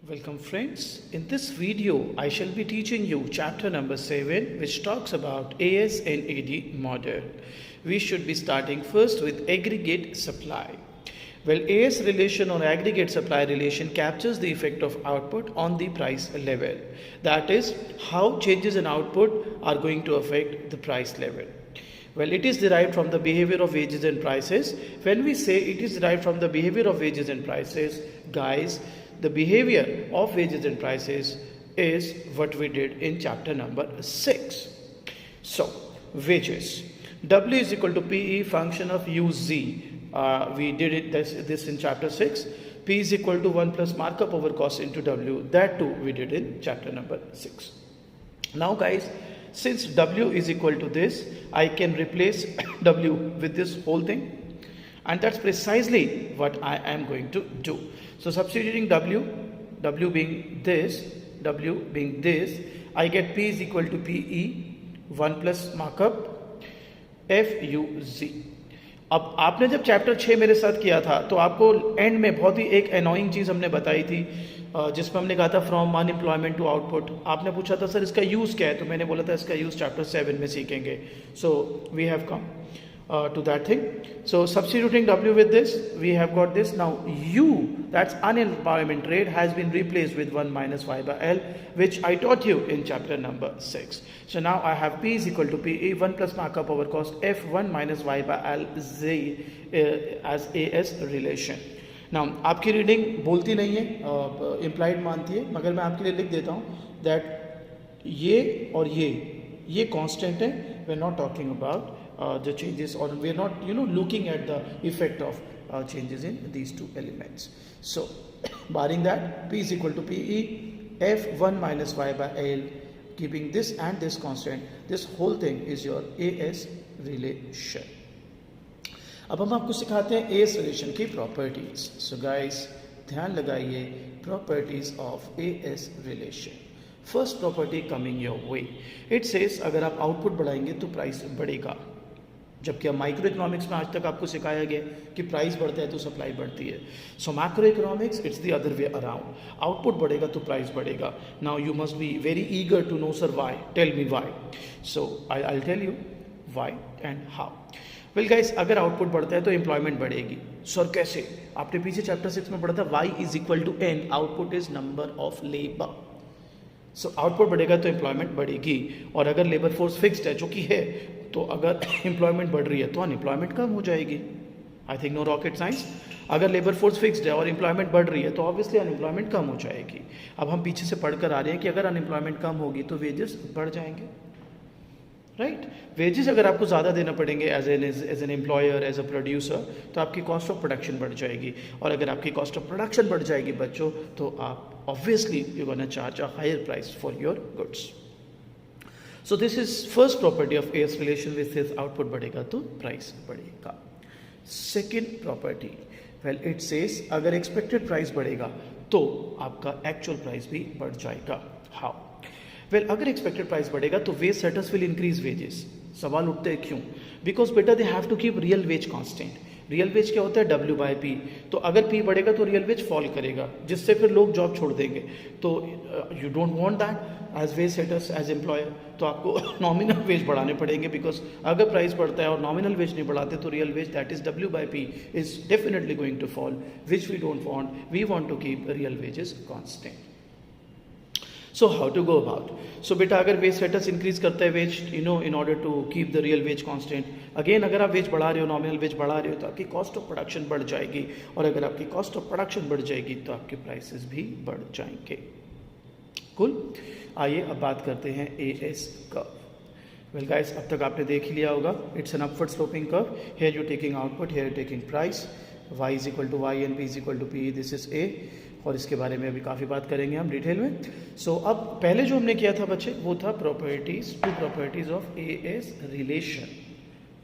Welcome friends. In this video, I shall be teaching you chapter number 7 which talks about AS and AD model. We should be starting first with aggregate supply. Well, AS relation or aggregate supply relation captures the effect of output on the price level. That is, how changes in output are going to affect the price level. Well, it is derived from the behavior of wages and prices. When we say it is derived from the behavior of wages and prices, guys, the behavior of wages and prices is what we did in chapter number 6. So, wages. W is equal to PE function of UZ. We did this in chapter 6. P is equal to 1 plus markup over cost into W. That too we did in chapter number 6. Now guys, since W is equal to this, I can replace W with this whole thing, and that's precisely what I am going to do. So substituting W being this, I get P is equal to PE 1 plus markup FUZ. अब आपने जब chapter 6 मेरे साथ किया था तो आपको and में बहुत ही एक एनोइंग चीज़ हमने बताई थी, जिसमें हमने कहा था फ्रॉम अनएम्प्लॉयमेंट टू आउटपुट. आपने पूछा था सर इसका यूज़ क्या है, तो मैंने बोला था इसका यूज़ चैप्टर 7 में सीखेंगे. So we have come to that thing. So substituting W with this, we have got this. Now U, that's unemployment rate, has been replaced with 1 minus Y by L, which I taught you in chapter number 6. So now I have P is equal to PE 1 plus markup over cost F1 minus Y by L Z as AS relation. Now आपकी reading बोलती नहीं है, implied मानती है, मगर मैं आपके लिए लिख देता हूँ that ये और ये constant है. We're not talking about the changes, or we are not looking at the effect of changes in these two elements. So barring that, P is equal to PE F1 minus Y by L, keeping this and this constant, this whole thing is your AS relation. अब हम आपको सिखाते हैं AS relation की properties. So guys, ध्यान लगाइए, properties of AS relation. First property coming your way, it says अगर आप आउटपुट बढ़ाएंगे तो प्राइस बढ़ेगा. जबकि अब माइक्रो इकोनॉमिक्स में आज तक आपको सिखाया गया कि प्राइस बढ़ता है तो सप्लाई बढ़ती है. So macro economics it's the other way around. Output बढ़ेगा तो प्राइस बढ़ेगा. Now you must be very eager to know sir why. Tell me why. So I tell you why and how. Well guys, अगर output बढ़ता है तो employment बढ़ेगी. Sir कैसे? आपने पीछे चैप्टर 6 में पढ़ा था Y is equal to N, output is number of labour. So output बढ़ेगा तो एम्प्लॉयमेंट बढ़ेगी. और अगर लेबर फोर्स फिक्स्ड है, जो कि है, तो अगर एम्प्लॉयमेंट बढ़ रही है तो अनएम्प्लॉयमेंट कम हो जाएगी. I think no rocket science. अगर लेबर फोर्स फिक्स्ड है और एम्प्लॉयमेंट बढ़ रही है तो ऑब्वियसली अनएम्प्लॉयमेंट कम हो जाएगी. अब हम पीछे से पढ़कर आ रहे हैं कि अगर अनएम्प्लॉयमेंट कम होगी तो वेजेस बढ़ जाएंगे. राइट? वेजेस अगर आपको ज़्यादा देना पड़ेंगे as an employer, as a producer, तो आपकी कॉस्ट ऑफ प्रोडक्शन बढ़ जाएगी. और अगर आपकी कॉस्ट ऑफ प्रोडक्शन बढ़ जाएगी बच्चों, तो आप obviously you're going to charge a higher price for your goods. So this is first property of AS relation, which says output बढ़ेगा तो price बढ़ेगा. Second property, well it says अगर expected price बढ़ेगा तो आपका actual price भी बढ़ जाएगा. How? Well, अगर expected price बढ़ेगा तो wage setters will increase wages. सवाल उठते हैं क्यों? Because बेटा they have to keep real wage constant. Real veg क्या होता है? W by P. तो अगर P बढ़ेगा तो रियल वेज फॉल करेगा, जिससे फिर लोग जॉब छोड़ देंगे. तो you don't want that as wage setters, as employer. तो आपको नॉमिनल वेज बढ़ाने पड़ेंगे, बिकॉज अगर प्राइस बढ़ता है और नॉमिनल वेज नहीं बढ़ाते तो real wage that is W by P is definitely going to fall, which we don't want. We want to keep real wages constant. So how to go about? So बेटा अगर veg setters increase करता है wage, in order to keep the real wage constant. Again अगर आप veg बढ़ा रहे हो, nominal veg बढ़ा रहे हो, तो आपकी कॉस्ट ऑफ प्रोडक्शन बढ़ जाएगी. और अगर आपकी कॉस्ट ऑफ प्रोडक्शन बढ़ जाएगी तो आपके प्राइसेस भी बढ़ जाएंगे. कुल. आइए अब बात करते हैं AS कर्व. वेल गाइस, अब तक आपने देख ही लिया होगा, it's an upward sloping curve. Here you taking output, here you taking price. y is equal to Y and p is equal to P. This is A. और इसके बारे में अभी काफ़ी बात करेंगे हम डिटेल में. सो अब पहले जो हमने किया था बच्चे, वो था properties, two properties of AS relation.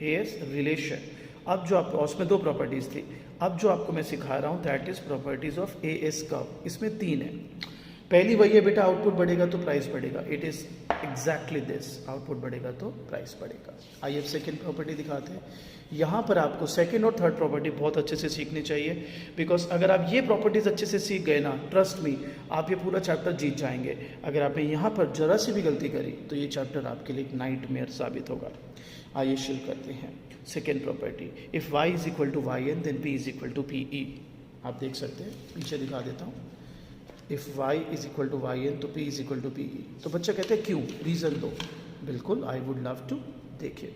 AS relation. अब जो आपको उसमें दो प्रॉपर्टीज थी, अब जो आपको मैं सिखा रहा हूँ that is properties of AS curve. इसमें तीन है. पहली वही है बेटा, आउटपुट बढ़ेगा तो प्राइस बढ़ेगा। It is exactly this, output बढ़ेगा तो प्राइस बढ़ेगा। आइए अब सेकेंड प्रॉपर्टी दिखाते हैं। यहाँ पर आपको सेकेंड और थर्ड प्रॉपर्टी बहुत अच्छे से सीखनी चाहिए, बिकॉज अगर आप ये प्रॉपर्टीज अच्छे से सीख गए ना, ट्रस्ट मी, आप ये पूरा चैप्टर जीत जाएंगे। अगर आपने यहाँ पर जरा सी भी गलती करी तो ये चैप्टर आपके लिए एक नाइटमेयर साबित होगा। आइए शुरू करते हैं। Second property, if y is equal to Y N then p is equal to P E. आप देख सकते हैं, पीछे दिखा देता हूँ। If y is equal to Y N तो p is equal to P E. तो बच्चा कहते हैं क्यों, रीजन दो। बिल्कुल, आई वुड लव टू। देखिए,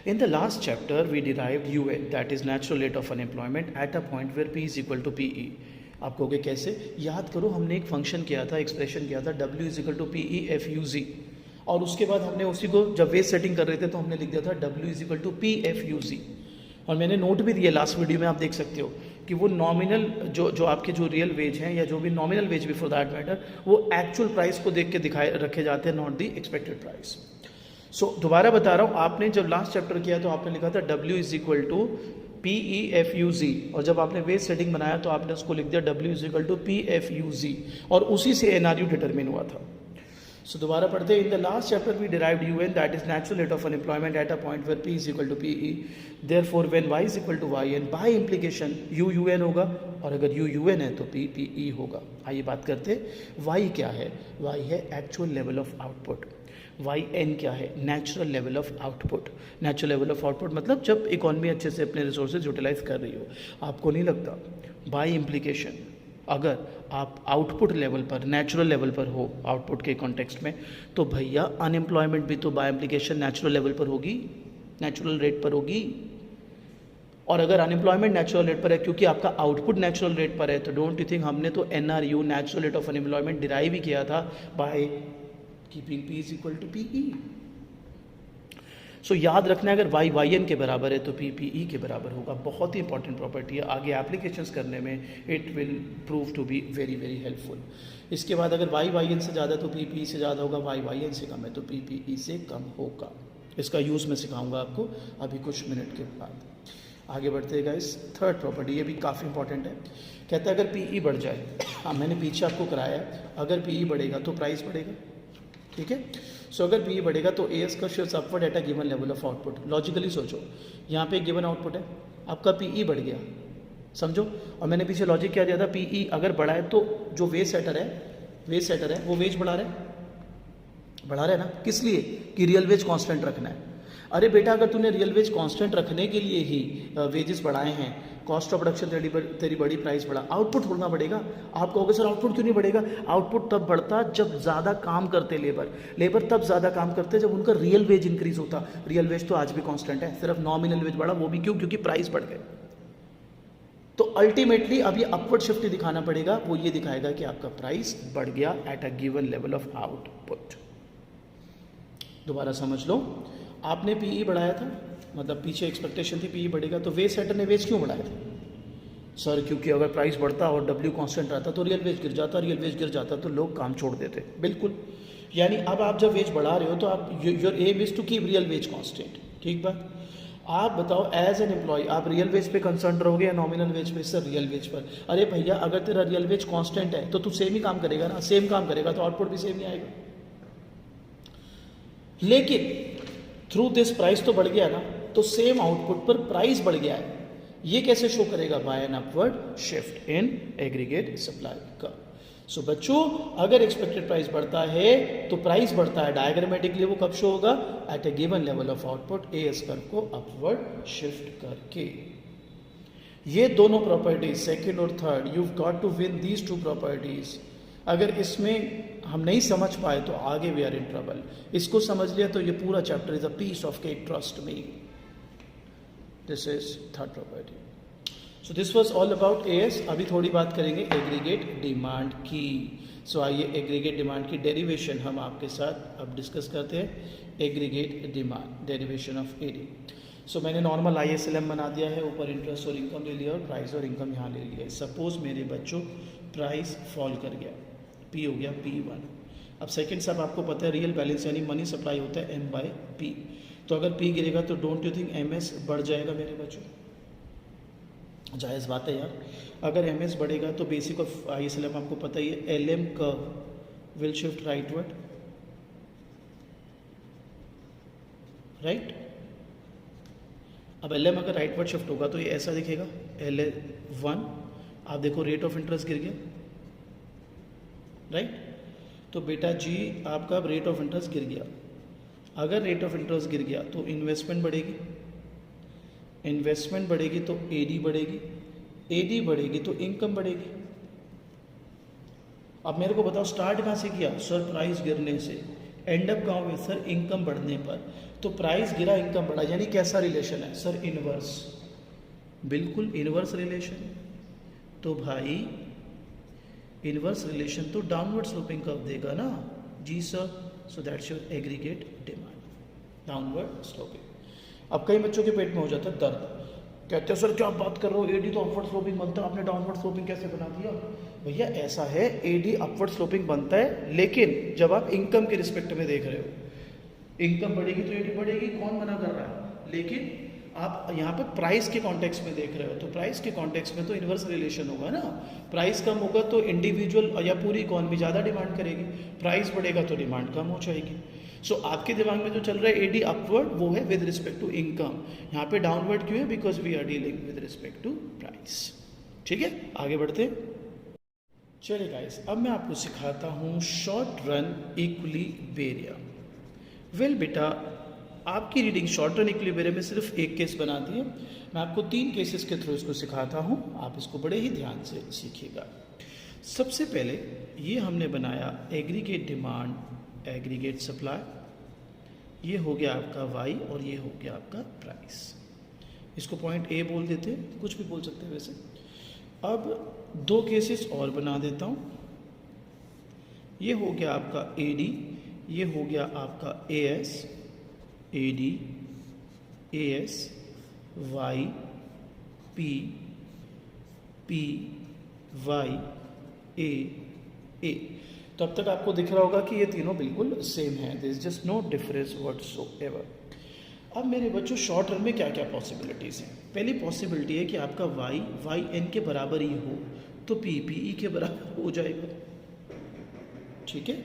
in the last chapter we derived UN, that is natural rate of unemployment at a point where p is equal to PE। आप कहोगे कैसे? याद करो, हमने एक फंक्शन किया था, एक्सप्रेशन किया था W is equal to P E F U G, और उसके बाद हमने उसी को जब वेज सेटिंग कर रहे थे तो हमने लिख दिया था W is equal to P F U G. और मैंने नोट भी दिया लास्ट वीडियो में, आप देख सकते हो कि वो नॉमिनल जो आपके जो रियल वेज हैं, या जो भी नॉमिनल वेज भी फॉर दैट मैटर, वो एक्चुअल प्राइस को देख के दिखाए रखे जाते हैं, नॉट दी एक्सपेक्टेड प्राइस। सो दोबारा बता रहा हूँ, आपने जब लास्ट चैप्टर किया तो आपने लिखा था W is equal to P E F U G, और जब आपने वेज सेटिंग बनाया तो आपने उसको लिख दिया W is equal to P F U G, और उसी से NRU डिटरमिन हुआ था। सो दोबारा पढ़ते हैं। In the last chapter we derived UN, that is natural rate of unemployment at a point where P is equal to P E. Therefore when Y is equal to Y N, by implication U UN होगा, और अगर U UN है तो P P E होगा। आइए बात करते हैं, Y क्या है? Y है actual level of output. YN क्या है? Natural level of output. Natural level of output मतलब जब इकोनॉमी अच्छे से अपने रिसोर्सेज यूटिलाइज कर रही हो। आपको नहीं लगता बाय इम्प्लीकेशन अगर आप आउटपुट लेवल पर, नेचुरल लेवल पर हो आउटपुट के कॉन्टेक्स्ट में, तो भैया अनएम्प्लॉयमेंट भी तो बाय इम्प्लीकेशन नेचुरल लेवल पर होगी, नेचुरल रेट पर होगी। और अगर अनएम्प्लॉयमेंट नेचुरल रेट पर है क्योंकि आपका आउटपुट नेचुरल रेट पर है, तो डोंट यू थिंक हमने तो NRU, natural rate of unemployment, derive ही किया था by keeping P is equal to PE। So याद रखना है, अगर Y YN के बराबर है तो P PE के बराबर होगा। बहुत ही इंपॉर्टेंट प्रॉपर्टी है, आगे एप्लीकेशंस करने में it will prove to be very very helpful. इसके बाद अगर Y YN से ज़्यादा तो P PE से ज़्यादा होगा, Y YN से कम है तो P PE से कम होगा। इसका यूज़ मैं सिखाऊंगा आपको अभी कुछ मिनट के बाद। आगे बढ़ते हैं गाइस, थर्ड प्रॉपर्टी, ये भी काफ़ी इंपॉर्टेंट है। कहता है अगर PE बढ़ जाए, हाँ मैंने पीछे आपको कराया, अगर PE बढ़ेगा तो प्राइस बढ़ेगा, ठीक है। सो अगर PE बढ़ेगा तो AS का shift upward at a given level of output. Logically सोचो, यहाँ पे एक गिवन आउटपुट है, आपका PE बढ़ गया, समझो, और मैंने पीछे लॉजिक क्या दिया था, PE अगर बढ़ा है तो जो वेज सेटर है वो वेज बढ़ा रहा है ना, किस लिए? कि रियल वेज कांस्टेंट रखना है। अरे बेटा, अगर तूने रियल वेज कांस्टेंट रखने के लिए ही वेजेस बढ़ाए हैं, कॉस्ट ऑफ प्रोडक्शन तेरी बड़ी, प्राइस बढ़ा, आउटपुट थोड़ा बढ़ेगा। आप कहोगे सर आउटपुट क्यों नहीं बढ़ेगा? आउटपुट तब बढ़ता जब ज़्यादा काम करते लेबर तब ज़्यादा काम करते जब उनका रियल वेज इंक्रीज होता। रियल वेज तो आज भी कांस्टेंट है, सिर्फ नॉमिनल वेज बढ़ा, वो भी क्यों? क्योंकि प्राइस बढ़ गए। तो अल्टीमेटली अब ये अपवर्ड शिफ्ट ही दिखाना पड़ेगा, वो ये दिखाएगा कि आपका प्राइस बढ़ गया at a given level of output. दोबारा समझ लो, आपने PE बढ़ाया था, मतलब पीछे एक्सपेक्टेशन थी PE बढ़ेगा, तो वेज सेटर ने वेज क्यों बढ़ाया था? सर क्योंकि अगर प्राइस बढ़ता और W कांस्टेंट रहता तो रियल वेज गिर जाता तो लोग काम छोड़ देते। बिल्कुल, यानी अब आप जब वेज बढ़ा रहे हो तो आप, your aim is to keep real wage constant, ठीक बात। आप बताओ एज एन एम्प्लॉय आप रियल वेज पे कंसर्न रहोगे या नॉमिनल वेज पे? सर रियल वेज पर। अरे भैया, अगर तेरा रियल वेज कांस्टेंट है तो तू सेम ही काम करेगा ना, सेम काम करेगा तो आउटपुट भी सेम ही आएगा। लेकिन थ्रू दिस प्राइस तो बढ़ गया ना, तो सेम आउटपुट पर प्राइस बढ़ गया है, ये कैसे शो करेगा? By an upward shift in aggregate supply का। सो बच्चों, अगर एक्सपेक्टेड प्राइस बढ़ता है तो प्राइस बढ़ता है, डायग्रामेटिकली वो कब शो होगा? At a given level of output AS curve को अपवर्ड शिफ्ट करके। ये दोनों प्रॉपर्टीज, सेकेंड और third, you got to win these two properties. अगर इसमें हम नहीं समझ पाए तो आगे वी आर इन ट्रबल। इसको समझ लिया तो ये पूरा chapter is a piece of cake, trust me. This is third property. So this was all about AS। अभी थोड़ी बात करेंगे एग्रीगेट डिमांड की। सो आइए एग्रीगेट डिमांड की डेरिवेशन हम आपके साथ अब डिस्कस करते हैं। Aggregate demand, derivation of AD। सो मैंने नॉर्मल ISLM बना दिया है, ऊपर इंटरेस्ट और इनकम ले लिया और प्राइस और इनकम यहाँ ले लिया है। सपोज मेरे बच्चों प्राइस फॉल कर गया, P हो गया P1। अब सेकेंड सब आपको पता है, रियल बैलेंस यानी मनी सप्लाई होता है M/P। तो अगर P गिरेगा तो डोंट यू थिंक MS बढ़ जाएगा मेरे बच्चों? जायज़ बात है यार। अगर एम एस बढ़ेगा तो basic of I S L M आपको पता ही है, L M curve will shift rightward, right. अब एल एम अगर राइटवर्ड शिफ्ट होगा तो ये ऐसा दिखेगा, एल वन, आप देखो रेट ऑफ इंटरेस्ट गिर गया, राइट। तो बेटा जी आपका रेट ऑफ इंटरेस्ट गिर गया। अगर रेट ऑफ इंटरेस्ट गिर गया तो इन्वेस्टमेंट बढ़ेगी, इन्वेस्टमेंट बढ़ेगी तो एडी बढ़ेगी, एडी बढ़ेगी तो इनकम बढ़ेगी। अब मेरे को बताओ स्टार्ट कहाँ से किया? सर प्राइस गिरने से। एंड अप कहाँ हुए? सर इनकम बढ़ने पर। तो प्राइस गिरा इनकम बढ़ा, यानी कैसा रिलेशन है? सर इनवर्स, बिल्कुल इनवर्स रिलेशन। तो भाई इनवर्स रिलेशन तो डाउनवर्ड स्लोपिंग कर्व देगा ना। जी sir, so that's your aggregate demand, downward sloping. अब कई बच्चों के पेट में हो जाता है दर्द, कहते हैं सर क्या बात कर रहे हो, एडी तो अपवर्ड स्लोपिंग बनता है, आपने डाउनवर्ड स्लोपिंग कैसे बना दिया? भैया ऐसा है, एडी अपवर्ड स्लोपिंग बनता है, लेकिन जब आप इनकम के रिस्पेक्ट में देख रहे हो, इनकम बढ़ेगी तो एडी बढ़ेगी, कौन मना कर रहा है? लेकिन आप यहाँ पर प्राइस के कॉन्टेक्स्ट में देख रहे हो, तो प्राइस के कॉन्टेक्स्ट में तो इन्वर्स रिलेशन होगा ना। प्राइस कम होगा तो इंडिविजुअल या पूरी इकॉनमी ज़्यादा डिमांड करेगी, प्राइस बढ़ेगा तो डिमांड कम हो जाएगी। सो आपके दिमाग में जो चल रहा है एडी अपवर्ड, वो है विद रिस्पेक्ट टू इनकम। यहाँ पे डाउनवर्ड क्यों है? Because we are dealing with respect to price. ठीक है, आगे बढ़ते हैं। चलिए गाइस, अब मैं आपको सिखाता हूँ शॉर्ट रन इक्विलिब्रियम। वेल बेटा, आपकी रीडिंग शॉर्ट रन इक्विलिब्रियम में सिर्फ एक केस बनाती है, मैं आपको 3 केसेस के थ्रू इसको सिखाता हूँ, आप इसको बड़े ही ध्यान से सीखिएगा। सबसे पहले ये हमने बनाया एग्रीगेट डिमांड, एग्रीगेट सप्लाई, ये हो गया आपका वाई और ये हो गया आपका प्राइस। इसको पॉइंट ए बोल देते हैं, कुछ भी बोल सकते हैं वैसे। अब 2 केसेस और बना देता हूँ, ये हो गया आपका एडी, ये हो गया आपका AS, AD AS Y P, P Y A A. तो अब तक आपको दिख रहा होगा कि ये तीनों बिल्कुल सेम है, there is just no difference whatsoever. अब मेरे बच्चों शॉर्ट रन में क्या क्या पॉसिबिलिटीज़ हैं? पहली पॉसिबिलिटी है कि आपका वाई वाई एन के बराबर ही हो, तो पी पी ई के बराबर हो जाएगा, ठीक है।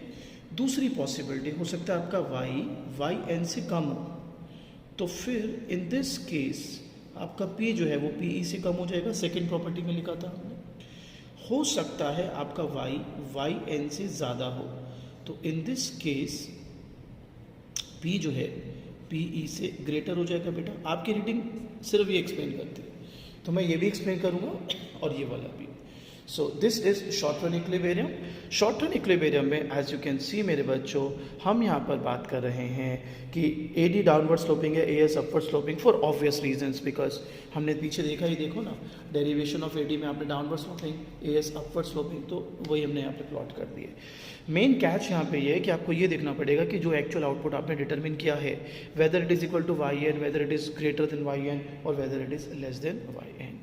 दूसरी पॉसिबिलिटी हो सकता है आपका वाई वाई एन से कम हो, तो फिर इन दिस केस आपका पी जो है वो पी ई से कम हो जाएगा, सेकेंड प्रॉपर्टी में लिखा था हमने। हो सकता है आपका वाई वाई एन से ज़्यादा हो, तो इन दिस केस पी जो है पी ई से ग्रेटर हो जाएगा। बेटा आपकी रीडिंग सिर्फ ये एक्सप्लेन करती है, तो मैं ये भी एक्सप्लेन करूँगा और ये वाला भी। So this is short run equilibrium. Short run equilibrium में एज यू कैन सी मेरे बच्चों, हम यहाँ पर बात कर रहे हैं कि एडी डाउनवर्ड स्लोपिंग है, as upward sloping, for obvious reasons, because हमने पीछे देखा ही, देखो ना डेरिवेशन ऑफ एडी में आपने downward sloping, as upward sloping, तो वही हमने यहाँ पे प्लॉट कर दिए। मेन कैच यहाँ पे ये है कि आपको ये देखना पड़ेगा कि जो एक्चुअल आउटपुट आपने डिटरमिन किया है, whether it is equal to Y N, whether it is greater than Y N और whether it is less than Y N.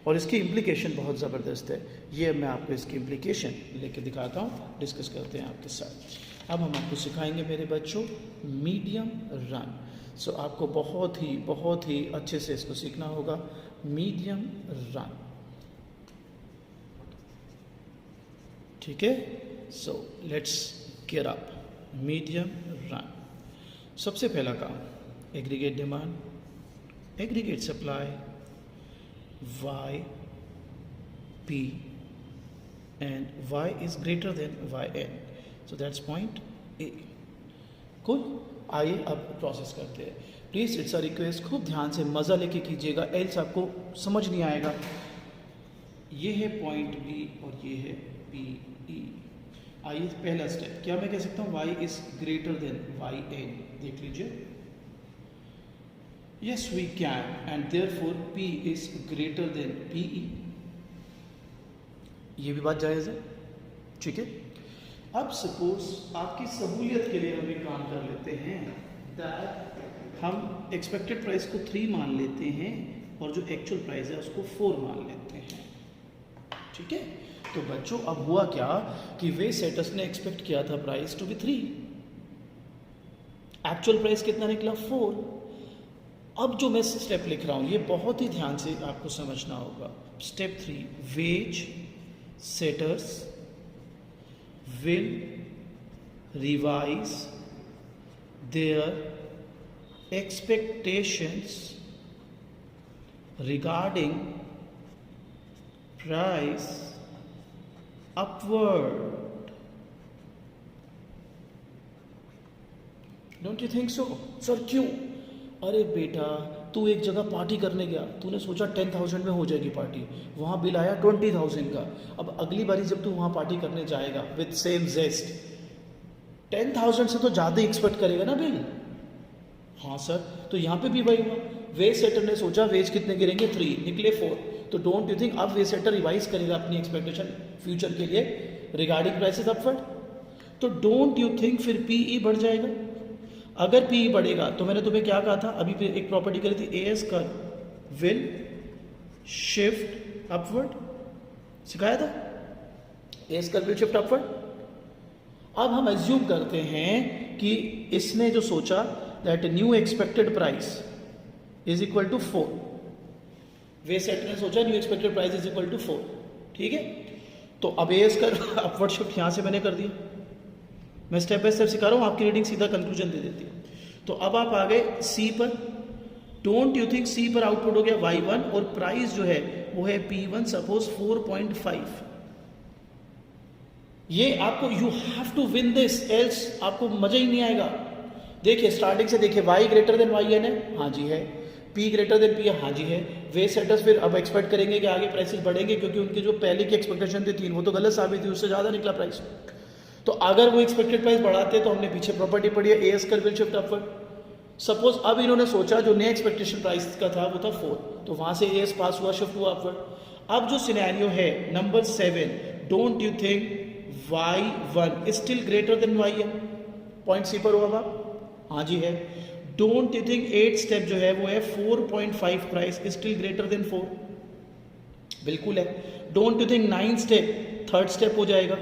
और इसकी इम्प्लीकेशन बहुत ज़बरदस्त है, ये मैं आपको इसकी इम्प्लीकेशन लेके दिखाता हूँ, डिस्कस करते हैं आपके साथ। अब हम आपको सिखाएंगे मेरे बच्चों मीडियम रन। सो आपको बहुत ही अच्छे से इसको सीखना होगा, मीडियम रन, ठीक है। So let's gear up, medium run. सबसे पहला काम, aggregate demand, aggregate supply, y p and y is greater than yn, so that's point A. cool, आइए अब प्रोसेस करते हैं। प्लीज़ इट्स अ रिक्वेस्ट, खूब ध्यान से मज़ा लेके कीजिएगा, एल्स आपको समझ नहीं आएगा। ये है पॉइंट B और ये है PE। आइए पहला स्टेप, क्या मैं कह सकता हूँ y is greater than yn? देख लीजिए, yes we can, and therefore P is greater than PE। ये भी बात जायज़ है, ठीक है। अब सपोज आपकी सहूलियत के लिए हम एक काम कर लेते हैं, दैट हम एक्सपेक्टेड प्राइस को 3 मान लेते हैं और जो एक्चुअल प्राइस है उसको 4 मान लेते हैं, ठीक है। तो बच्चों अब हुआ क्या कि वे सेटस ने एक्सपेक्ट किया था price to be 3, actual price कितना निकला 4, अब जो मैं स्टेप लिख रहा हूँ ये बहुत ही ध्यान से आपको समझना होगा। Step 3, wage setters will revise their expectations regarding price upward. Don't you think so? Sir क्यों? अरे बेटा, तू एक जगह पार्टी करने गया, तूने सोचा 10,000 में हो जाएगी पार्टी, वहाँ बिल आया 20,000 का। अब अगली बारी जब तू वहाँ पार्टी करने जाएगा विथ सेम जेस्ट, 10,000 से तो ज़्यादा एक्सपेक्ट करेगा ना बिल। हाँ सर, तो यहाँ पे भी वही हुआ। वेज सेटर ने सोचा वेज कितने गिरेंगे 3, निकले 4। तो डोंट यू थिंक अब वेज सेटर रिवाइज करेगा अपनी एक्सपेक्टेशन फ्यूचर के लिए रिगार्डिंग प्राइसेस अपवर्ड? तो डोंट यू थिंक फिर पीई बढ़ जाएगा? अगर पीई बढ़ेगा तो मैंने तुम्हें क्या कहा था, अभी फिर एक प्रॉपर्टी करी थी, AS curve will shift upward, सिखाया था, AS curve will shift upward. अब हम एज्यूम करते हैं कि इसने जो सोचा that new expected price is equal to 4, wage set ने सोचा new expected price is equal to 4, ठीक है। तो अब एएस कर्व अपवर्ड शिफ्ट यहां से मैंने कर दिया। मैं स्टेप बाय स्टेप सिखा रहा हूँ, आपकी रीडिंग सीधा कंक्लूजन दे देती है। तो अब आप आ गए सी पर। डोंट यू थिंक सी पर आउटपुट हो गया y1 और प्राइस जो है वो है p1 सपोज 4.5। ये आपको you have to win this, else आपको मजा ही नहीं आएगा। देखिए स्टार्टिंग से देखिए, y ग्रेटर देन yn है, हाँ जी है, p ग्रेटर देन p है, हाँ जी है। वे सेटर्स फिर अब एक्सपेक्ट करेंगे कि आगे प्राइसेस बढ़ेंगे, क्योंकि उनकी जो पहले की एक्सपेक्टेशन थी 3 वो तो गलत साबित हुई, उससे ज़्यादा निकला प्राइस। तो अगर वो एक्सपेक्टेड प्राइस बढ़ाते तो हमने पीछे प्रॉपर्टी पढ़ी है, as curve will shift upward. Suppose अब इन्होंने सोचा जो नया एक्सपेक्टेशन प्राइस का था वो था 4, तो वहां से एएस पास हुआ, शिफ्ट हुआ अपवर्ड। अब जो सिनेरियो है number 7, don't you think y1 is still greater than yn? Point C पर होगा, हाँ जी है। डोंट यू थिंक 8 स्टेप जो है वो है 4.5 price is still greater than 4? बिल्कुल है। Don't you think 9 step third step हो जाएगा?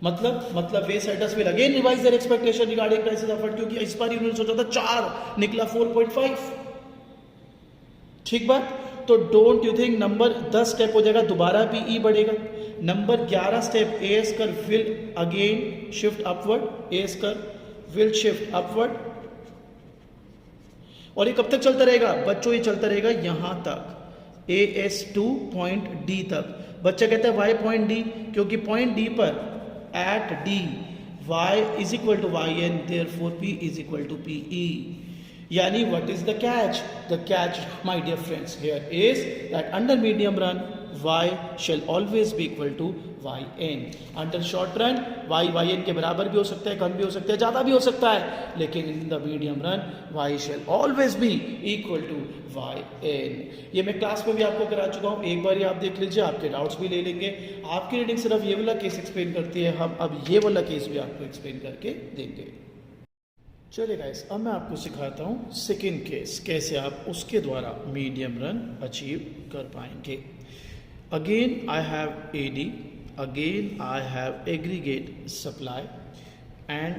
मतलब wage setters will again revise their expectation regarding prices offered, क्योंकि इस बार उन्होंने सोचा था 4, निकला 4.5, ठीक बात। तो don't you think number 10 step हो जाएगा, दोबारा पीई बढ़ेगा। Number 11 step as curve will again shift upward, as curve will shift upward. और ये कब तक चलता रहेगा बच्चों? ये चलता रहेगा यहां तक, AS2 पॉइंट डी तक। बच्चा कहता है वाई पॉइंट डी, क्योंकि पॉइंट डी पर at D y is equal to yn, therefore P is equal to PE. Yani what is the catch? The catch, my dear friends, here is that under medium run y shall always be equal to yn. Under short run y yn के बराबर भी हो सकता है, कम भी हो सकता है, ज़्यादा भी हो सकता है, लेकिन in the medium run y shall always be equal to yn. ये मैं क्लास में भी आपको करा चुका हूँ, एक बार आप देख लीजिए, आपके डाउट्स भी ले लेंगे। आपकी रीडिंग सिर्फ ये वाला केस एक्सप्लेन करती है, हम अब ये वाला केस भी आपको एक्सप्लेन करके देंगे। चलिए गाइस, अब मैं आपको सिखाता हूँ सेकेंड केस, कैसे आप उसके द्वारा मीडियम रन अचीव कर पाएंगे। Again I have AD, again I have aggregate supply and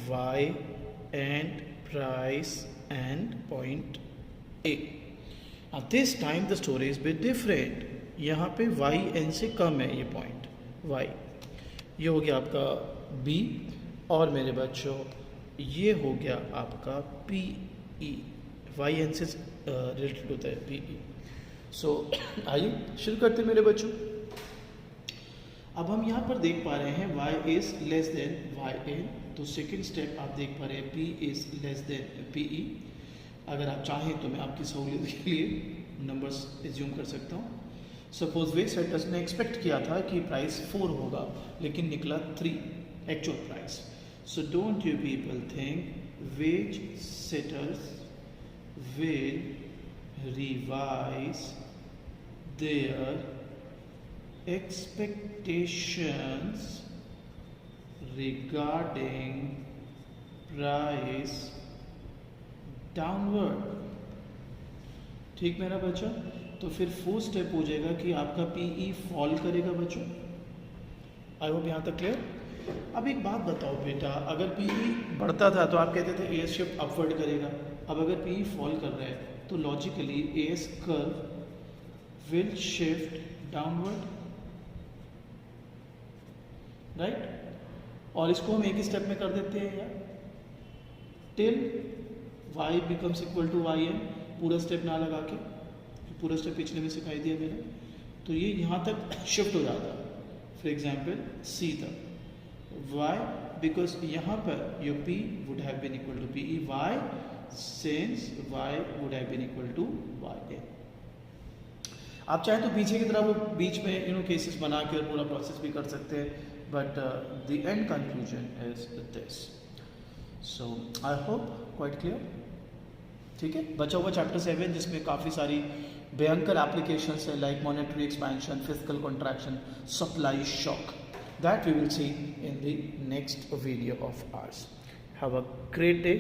y and price and point A. Now this time the story is bit different. यहाँ पे y n से कम है, ये पॉइंट y, ये हो गया आपका B, और मेरे बच्चों ये हो गया आपका PE, y n से रिलेटेड होता है PE। सो आइए शुरू करते हैं मेरे बच्चों। अब हम यहाँ पर देख पा रहे हैं y is less then yn, तो सेकेंड स्टेप आप देख पा रहे हैं p is less then PE। अगर आप चाहें तो मैं आपकी सहूलियत के लिए नंबर्स एज्यूम कर सकता हूँ। सपोज वे सेटर्स ने एक्सपेक्ट किया था कि प्राइस 4 होगा, लेकिन निकला 3 actual price. So don't you people think wage setters will revise their expectations regarding price downward? ठीक मेरा बच्चा, तो फिर फोर्थ स्टेप हो जाएगा कि आपका PE फॉल करेगा बच्चों। आई होप यहाँ तक क्लियर। अब एक बात बताओ बेटा, अगर PE बढ़ता था तो आप कहते थे एएस शिफ्ट अपवर्ड करेगा, अब अगर पी फॉल कर रहा है तो logically S curve will shift downward, right. और इसको हम एक ही स्टेप में कर देते हैं यार, till y becomes equal to Y N, पूरा स्टेप ना लगा के, पूरा स्टेप पिछले में सिखाई दिया मैंने, तो ये यहाँ तक शिफ्ट हो जाता है। फॉर एग्जाम्पल सी तक, y बिकॉज यहाँ पर your p would have been equal to P E Y, since y would have been equal to Y N. आप चाहे तो पीछे की तरफ वो बीच में केसेस बना के और पूरा प्रोसेस भी कर सकते हैं, but the end conclusion is this. So I hope quite clear. ठीक है, बचा हुआ चैप्टर 7 जिसमें काफ़ी सारी भयंकर एप्लीकेशंस है, like monetary expansion, physical contraction, supply shock, that we will see in the next video of ours. Have a great day.